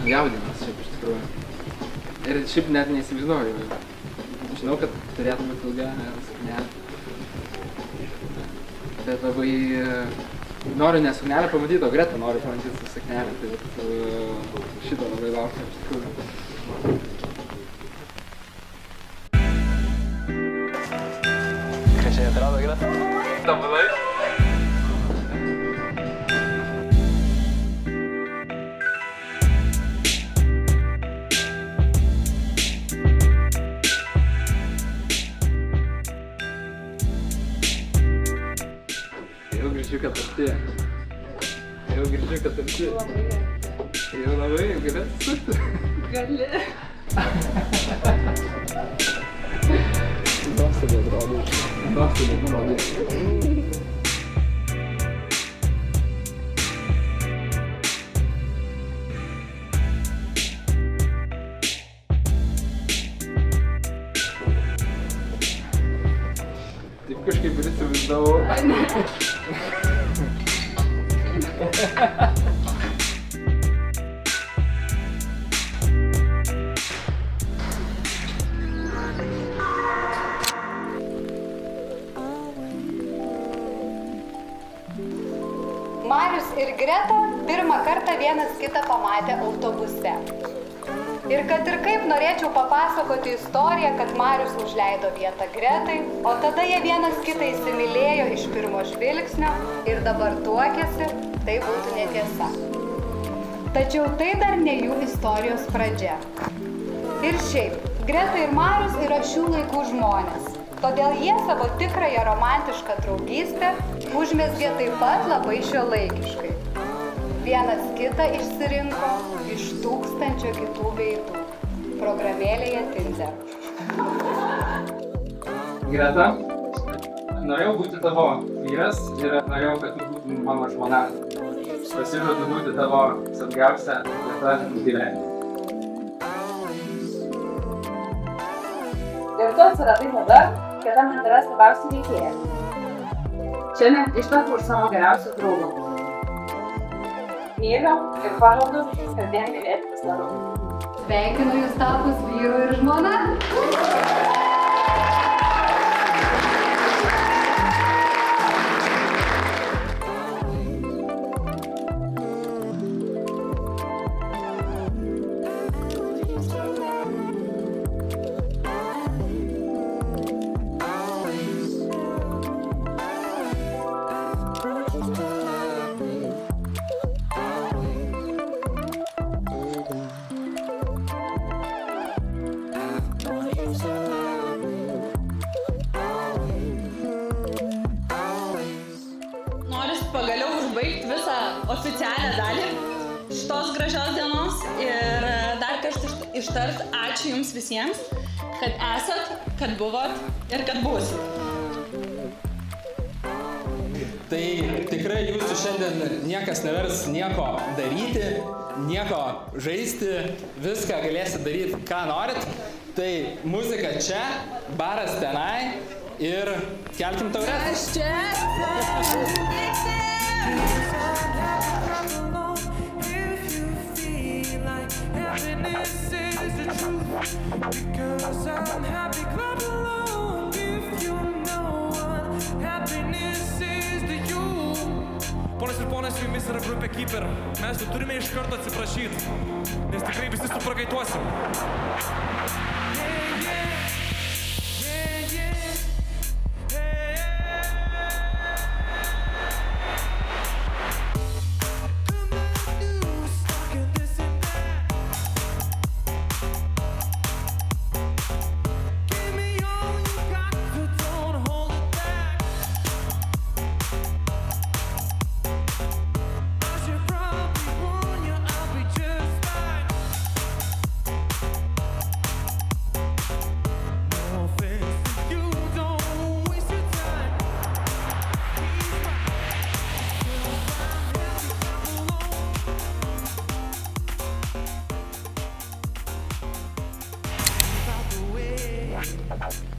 jaudinimas šiaip iš tikrųjų. Ir šiaip net neįsivaizduoju. Žinau, kad turėtų būti ilga suknelė. Bet labai noriu ne suknelę pamatyti, o Gretą noriu pamatyti su suknelė. Tai šito labai laukiu iš tikrųjų. Ką čia atrado Greta? Tobulai. Jau girdžiu, kad arti. Jau labai, gali atsisukti. Gali. Nuostabiai atrodai. Taip kažkaip ir įsivaizdavau. Marius ir Greta pirmą kartą vienas kitą pamatė autobuse. Ir kad ir kaip norėčiau papasakoti istoriją, kad Marius užleido vietą Gretai, o tada jie vienas kitą įsimylėjo iš pirmo žvilgsnio ir dabar tuokėsi, tai būtų netiesa. Tačiau tai dar ne jų istorijos pradžia. Ir šiaip, Greta ir Marius yra šių laikų žmonės. Todėl jie savo tikrąją romantišką draugystę užmezgė taip pat labai šiuolaikiškai. Vienas kitą išsirinko iš 1000 kitų veidų programėlėje Tinder. Greta, norėjau būti tavo vyras ir norėjau, kad tu būtum mano žmona. Pasižadu būti tavo saugiausia vieta gyvenime. Ir tu atsiradai tada, kada man tavęs labiausiai reikėjo. Šiandien išteku už savo geriausią draugą. Myliu ir pažadu kasdien mylėti vis labiau. Sveikinu jūs tapus vyru ir žmona. Pagaliau užbaigti visą oficialią dalį šitos gražios dienos ir dar kartą ištart ačiū jums visiems, kad esat, kad buvot ir kad būsit. Tai tikrai jūsų šiandien niekas nevers nieko daryti, nieko žaisti, viską galėsit daryti, ką norit. Tai muzika čia, baras tenai ir kelkim taures. Aš čia. Ponas ir ponas, su jumis yra grupė Keeper. Mes jau turime iš karto atsiprašyti, nes tikrai visi suprakaituosim. Bye.